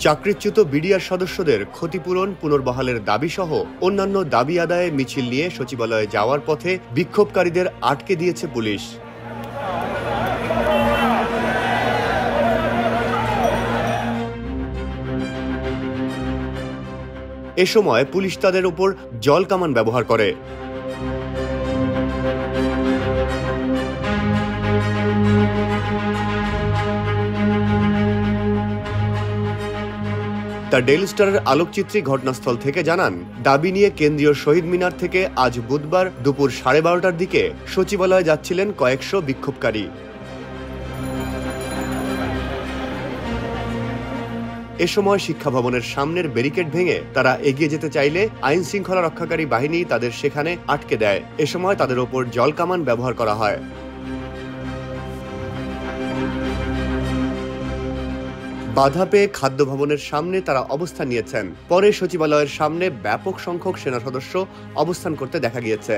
চাকরিচ্যুত বিডিআর সদস্যদের ক্ষতিপূরণ পুনর্বহালের দাবিসহ অন্যান্য দাবি আদায়ে মিছিল নিয়ে সচিবালয়ে যাওয়ার পথে বিক্ষোভকারীদের আটকে দিয়েছে পুলিশ। এ সময় পুলিশ তাদের উপর জল কামান ব্যবহার করে। দ্য ডেইলি স্টারের আলোকচিত্রী ঘটনাস্থল থেকে জানান, দাবি নিয়ে কেন্দ্রীয় শহীদ মিনার থেকে আজ বুধবার দুপুর 12:30টার দিকে সচিবালয়ে যাচ্ছিলেন কয়েকশো বিক্ষোভকারী। এ সময় শিক্ষা ভবনের সামনের ব্যারিকেড ভেঙে তারা এগিয়ে যেতে চাইলে আইন শৃঙ্খলা রক্ষাকারী বাহিনী তাদের সেখানে আটকে দেয়। এ সময় তাদের ওপর জল কামান ব্যবহার করা হয়। বাধা পেয়ে খাদ্য ভবনের সামনে তারা অবস্থান নিয়েছেন। পরে সচিবালয়ের সামনে ব্যাপক সংখ্যক সেনা সদস্য অবস্থান করতে দেখা গিয়েছে।